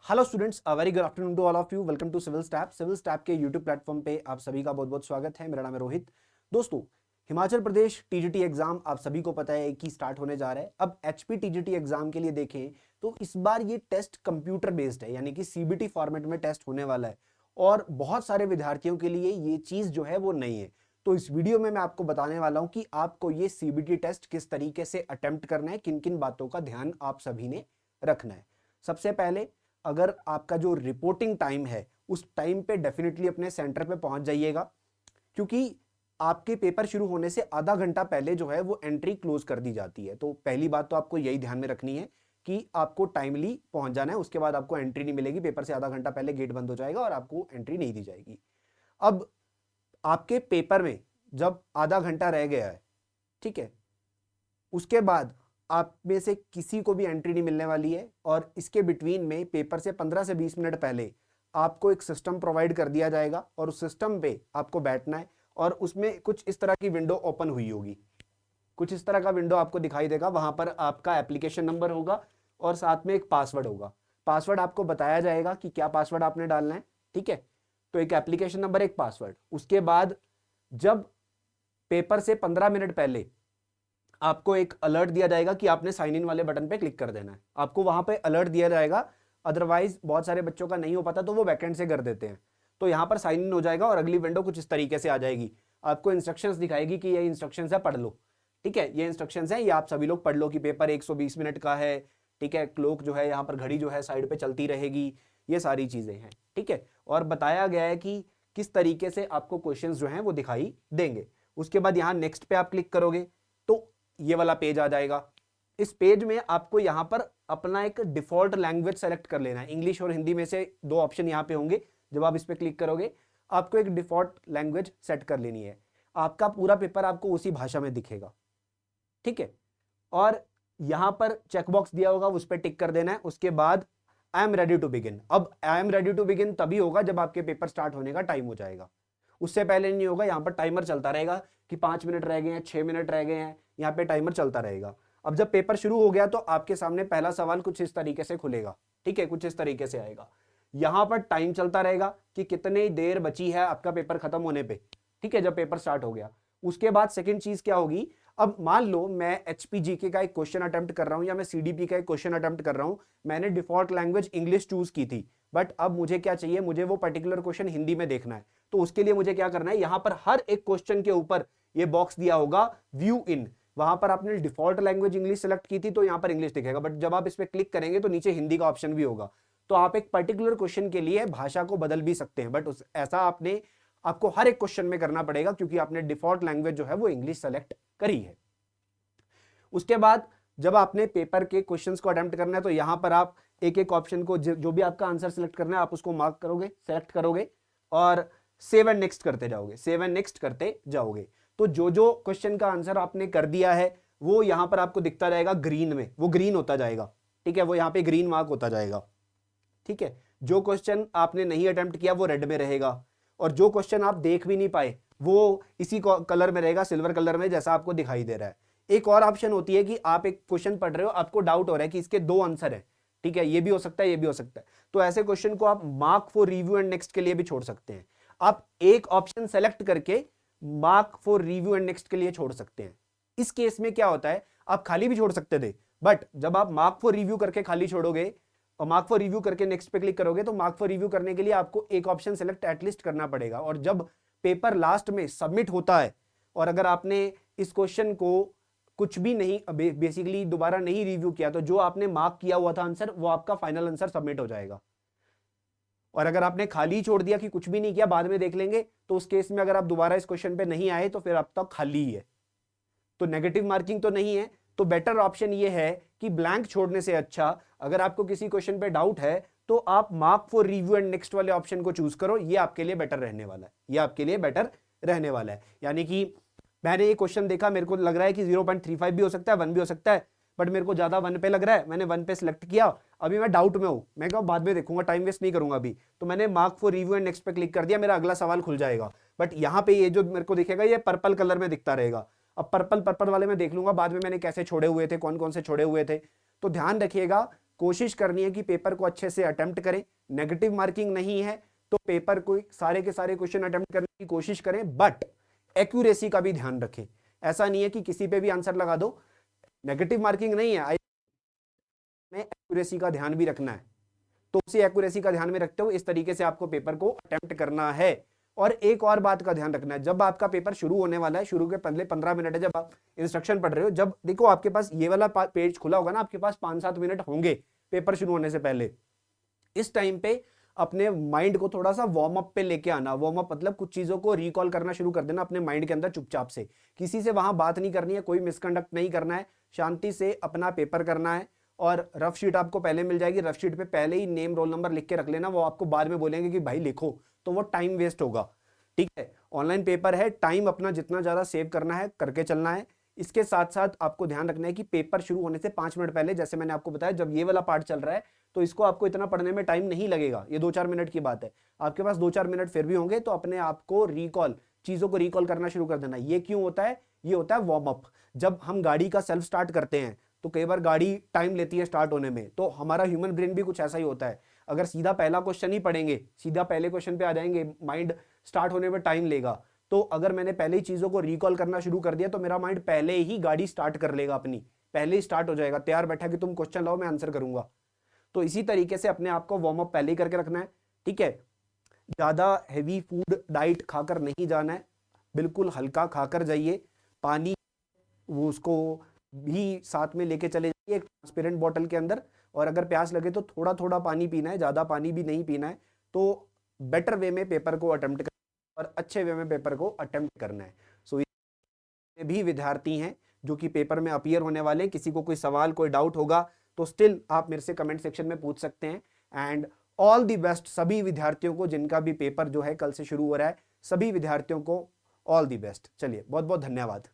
Hello students, very good afternoon to all of you. Welcome to civil step. Civil step के YouTube platform पे आप सभी का बहुत बहुत स्वागत है। मेरा नाम है रोहित। दोस्तों, हिमाचल प्रदेश टीजीटी एग्जाम आप सभी को पता है कि स्टार्ट होने जा रहा है। अब एचपी टीजीटी एग्जाम के लिए देखें तो इस बार ये टेस्ट कंप्यूटर बेस्ड है, यानी कि सीबीटी फॉर्मेट में टेस्ट होने वाला है और बहुत सारे विद्यार्थियों के लिए ये चीज जो है वो नई है। तो इस वीडियो में मैं आपको बताने वाला हूं कि आपको ये सीबीटी टेस्ट किस तरीके से अटेम्प्ट करना है, किन किन बातों का ध्यान आप सभी ने रखना है। सबसे पहले, अगर आपका जो रिपोर्टिंग टाइम है उस टाइम पे डेफिनेटली अपने सेंटर पे पहुंच जाइएगा, क्योंकि आपके पेपर शुरू होने से आधा घंटा पहले जो है वो एंट्री क्लोज कर दी जाती है। तो पहली बात तो आपको यही ध्यान में रखनी है कि आपको टाइमली पहुंच जाना है, उसके बाद आपको एंट्री नहीं मिलेगी। पेपर से आधा घंटा पहले गेट बंद हो जाएगा और आपको एंट्री नहीं दी जाएगी। अब आपके पेपर में जब आधा घंटा रह गया है, ठीक है, उसके बाद आप में से किसी को भी एंट्री नहीं मिलने वाली है और इसके बिटवीन में पेपर से 15 से 20 मिनट पहले आपको एक सिस्टम प्रोवाइड कर दिया जाएगा और उस सिस्टम पे आपको बैठना है और उसमें कुछ इस तरह की विंडो ओपन हुई होगी। कुछ इस तरह का विंडो आपको दिखाई देगा। वहां पर आपका एप्लीकेशन नंबर होगा और साथ में एक पासवर्ड होगा। पासवर्ड आपको बताया जाएगा कि क्या पासवर्ड आपने डालना है, ठीक है। तो एक एप्लीकेशन नंबर, एक पासवर्ड। उसके बाद जब पेपर से 15 मिनट पहले आपको एक अलर्ट दिया जाएगा कि आपने साइन इन वाले बटन पे क्लिक कर देना है, आपको वहां पे अलर्ट दिया जाएगा। अदरवाइज बहुत सारे बच्चों का नहीं हो पाता तो वो बैकेंड से कर देते हैं। तो यहां पर साइन इन हो जाएगा और अगली विंडो कुछ इस तरीके से आ जाएगी। आपको इंस्ट्रक्शंस दिखाएगी कि ये इंस्ट्रक्शंस है, पढ़ लो, ठीक है। ये इंस्ट्रक्शंस है, ये आप सभी लोग पढ़ लो कि पेपर 120 मिनट का है, ठीक है। क्लॉक जो है यहाँ पर, घड़ी जो है साइड पे चलती रहेगी, ये सारी चीजें हैं, ठीक है। और बताया गया है कि किस तरीके से आपको क्वेश्चंस जो हैं वो दिखाई देंगे। उसके बाद यहाँ नेक्स्ट पे आप क्लिक करोगे तो ये वाला पेज आ जाएगा। इस पेज में आपको यहां पर अपना एक डिफॉल्ट लैंग्वेज सेलेक्ट कर लेना है। इंग्लिश और हिंदी में से दो ऑप्शन यहां पे होंगे। जब आप इस पे क्लिक करोगे आपको एक डिफॉल्ट लैंग्वेज सेट कर लेनी है। आपका पूरा पेपर आपको उसी भाषा में दिखेगा, ठीक है। और यहां पर चेकबॉक्स दिया होगा, उस पर टिक कर देना है। उसके बाद I am ready to begin. अब I am ready to begin तभी होगा जब आपके पेपर स्टार्ट होने का टाइम हो जाएगा। उससे पहले नहीं होगा। यहां पर टाइमर चलता रहेगा कि 5 मिनट रह गए हैं, 6 मिनट रह गए हैं, यहाँ पे टाइमर चलता रहेगा। अब जब पेपर शुरू हो गया तो आपके सामने पहला सवाल कुछ इस तरीके से खुलेगा, ठीक है, कुछ इस तरीके से आएगा। यहां पर टाइम चलता रहेगा कि कितनी देर बची है आपका पेपर खत्म होने पे, ठीक है, जब पेपर स्टार्ट हो गया। उसके बाद सेकंड चीज क्या होगी, अब मान लो मैं एचपीजीके का एक क्वेश्चन अटेम्प्ट कर रहा हूं या मैं सीडीपी का एक क्वेश्चन अटेम्प्ट कर रहा हूं। मैंने डिफॉल्ट लैंग्वेज इंग्लिश चूज की थी, बट अब मुझे क्या चाहिए, मुझे वो पर्टिकुलर क्वेश्चन हिंदी में देखना है। तो उसके लिए मुझे क्या करना है, यहां पर हर एक क्वेश्चन के ऊपर ये बॉक्स दिया होगा व्यू इन। वहां पर आपने डिफॉल्ट लैंग्वेज इंग्लिश सेलेक्ट की थी तो यहां पर इंग्लिश दिखेगा, बट जब आप इस पर क्लिक करेंगे तो नीचे हिंदी का ऑप्शन भी होगा। तो आप एक पर्टिकुलर क्वेश्चन के लिए भाषा को बदल भी सकते हैं, बट ऐसा आपको हर एक क्वेश्चन में करना पड़ेगा क्योंकि आपने डिफॉल्ट लैंग्वेज जो है वो इंग्लिश सेलेक्ट करी है। उसके बाद जब आपने पेपर के क्वेश्चंस को अटेम्प्ट करना है तो यहां पर आप एक एक ऑप्शन को, जो भी आपका आंसर सेलेक्ट करना है आप उसको मार्क करोगे, सेलेक्ट करोगे और सेव एंड नेक्स्ट करते जाओगे, सेव एंड नेक्स्ट करते जाओगे। तो जो जो क्वेश्चन का आंसर आपने कर दिया है वो यहां पर आपको दिखता जाएगा ग्रीन में, वो ग्रीन होता जाएगा, ठीक है, वो यहां पे ग्रीन मार्क होता जाएगा, ठीक है। जो क्वेश्चन आपने नहीं अटेम्प्ट किया वो रेड में रहेगा और जो क्वेश्चन आप देख भी नहीं पाए वो इसी कलर में रहेगा, सिल्वर कलर में, जैसा आपको दिखाई दे रहा है। एक और ऑप्शन होती है कि आप एक क्वेश्चन पढ़ रहे हो, आपको डाउट हो रहा है कि इसके दो आंसर है, ठीक है, ये भी हो सकता है, ये भी हो सकता है। तो ऐसे क्वेश्चन को आप mark for review and next के लिए भी छोड़ सकते हैं। आप एक ऑप्शन सेलेक्ट करके mark for review and next के लिए छोड़ सकते हैं। इस केस में क्या होता है, आप खाली भी छोड़ सकते थे, बट जब आप मार्क फॉर रिव्यू करके खाली छोड़ोगे और मार्क फॉर रिव्यू करके नेक्स्ट पे क्लिक करोगे तो मार्क फॉर रिव्यू करने के लिए आपको एक ऑप्शन सेलेक्ट एटलीस्ट करना पड़ेगा। और जब पेपर लास्ट में सबमिट होता है और अगर आपने इस क्वेश्चन को कुछ भी नहीं, बेसिकली दोबारा नहीं रिव्यू किया, तो जो आपने मार्क किया हुआ था आंसर वो आपका फाइनल आंसर सबमिट हो जाएगा। और अगर आपने खाली छोड़ दिया कि कुछ भी नहीं किया, बाद में देख लेंगे, तो उस केस में अगर आप दोबारा इस क्वेश्चन पे नहीं आए तो फिर अब तक खाली ही है, तो नेगेटिव मार्किंग तो नहीं है। तो बेटर ऑप्शन ये है कि ब्लैंक छोड़ने से अच्छा, अगर आपको किसी क्वेश्चन पे डाउट है तो आप mark for review and next वाले ऑप्शन को चूज करो। ये आपके लिए बेटर रहने वाला है, ये आपके लिए बेटर रहने वाला है। यानी कि मैंने ये क्वेश्चन देखा, मेरे को लग रहा है कि 0.35 भी हो सकता है, 1 भी हो सकता है, बट मेरे को ज्यादा 1 पे लग रहा है, मैंने 1 पे सिलेक्ट किया। अभी मैं डाउट में हूं, मैं कहा बाद में देखूंगा, टाइम वेस्ट नहीं करूंगा अभी, तो मैंने mark for review and next पे क्लिक कर दिया, मेरा अगला सवाल खुल जाएगा। बट यहाँ पे ये जो मेरे को दिखेगा ये पर्पल कलर में दिखता रहेगा। अब पर्पल वाले में देख लूंगा बाद में मैंने कैसे छोड़े हुए थे, कौन कौन से छोड़े हुए थे। तो ध्यान रखिएगा, कोशिश करनी है कि पेपर को अच्छे से अटेम्प्ट करें। नेगेटिव मार्किंग नहीं है तो पेपर को सारे के सारे क्वेश्चन अटेम्प्ट करने की कोशिश करें, बट एक्यूरेसी का भी ध्यान रखें। ऐसा नहीं है कि किसी पे भी आंसर लगा दो, नेगेटिव मार्किंग नहीं है, एक्यूरेसी का ध्यान भी रखना है। तो उसी एक्यूरेसी का ध्यान में रखते हुए इस तरीके से आपको पेपर को अटेम्प्ट करना है। और एक और बात का ध्यान रखना है, जब आपका पेपर शुरू होने वाला है, शुरू के पहले 15 मिनट है, जब आप इंस्ट्रक्शन पढ़ रहे हो, जब देखो आपके पास ये वाला पेज खुला होगा ना, आपके पास 5-7 मिनट होंगे पेपर शुरू होने से पहले। इस टाइम पे अपने माइंड को थोड़ा सा वार्म अप पे लेके आना। वार्म अप मतलब कुछ चीजों को रिकॉल करना शुरू कर देना अपने माइंड के अंदर चुपचाप से। किसी से वहां बात नहीं करनी है, कोई मिसकंडक्ट नहीं करना है, शांति से अपना पेपर करना है। और रफ शीट आपको पहले मिल जाएगी, रफ शीट पे पहले ही नेम रोल नंबर लिख के रख लेना, वो आपको बाद में बोलेंगे कि भाई लिखो, तो वो टाइम वेस्ट होगा। ठीक है, ऑनलाइन पेपर है, टाइम अपना जितना ज्यादा सेव करना है करके चलना है। इसके साथ साथ आपको ध्यान रखना है कि पेपर शुरू होने से 5 मिनट पहले, जैसे मैंने आपको बताया, जब ये वाला पार्ट चल रहा है तो इसको आपको इतना पढ़ने में टाइम नहीं लगेगा, ये 2-4 मिनट की बात है, आपके पास 2-4 मिनट फिर भी होंगे, तो अपने आप को रिकॉल, चीजों को रिकॉल करना शुरू कर देना। ये क्यों होता है? ये होता है वार्म अप। जब हम गाड़ी का सेल्फ स्टार्ट करते हैं तो कई बार गाड़ी टाइम लेती है स्टार्ट होने में, तो हमारा ह्यूमन ब्रेन भी कुछ ऐसा ही होता है। अगर सीधा पहला क्वेश्चन ही पढ़ेंगे, सीधा पहले क्वेश्चन पे आ जाएंगे, माइंड स्टार्ट होने में टाइम लेगा। तो अगर मैंने पहले ही चीजों को रिकॉल करना शुरू कर दिया तो मेरा माइंड पहले ही गाड़ी स्टार्ट कर लेगा, अपनी पहले ही स्टार्ट हो जाएगा, तैयार बैठा कि तुम क्वेश्चन लाओ मैं आंसर करूंगा। तो इसी तरीके से अपने आप को वार्म अप पहले ही करके रखना है। ठीक है, ज्यादा हैवी फूड डाइट खाकर नहीं जाना है, बिल्कुल हल्का खाकर जाइए। पानी वो उसको भी साथ में लेके चले जाइए एक ट्रांसपेरेंट बॉटल के अंदर, और अगर प्यास लगे तो थोड़ा थोड़ा पानी पीना है, ज्यादा पानी भी नहीं पीना है। तो बेटर वे में पेपर को अटेम्प्ट करना और अच्छे वे में पेपर को अटेम्प्ट करना है। सो ये भी विद्यार्थी हैं जो कि पेपर में अपीयर होने वाले हैं। किसी को कोई सवाल, कोई डाउट होगा तो स्टिल आप मेरे से कमेंट सेक्शन में पूछ सकते हैं। एंड ऑल दी बेस्ट सभी विद्यार्थियों को जिनका भी पेपर जो है कल से शुरू हो रहा है, सभी विद्यार्थियों को ऑल दी बेस्ट। चलिए, बहुत बहुत धन्यवाद।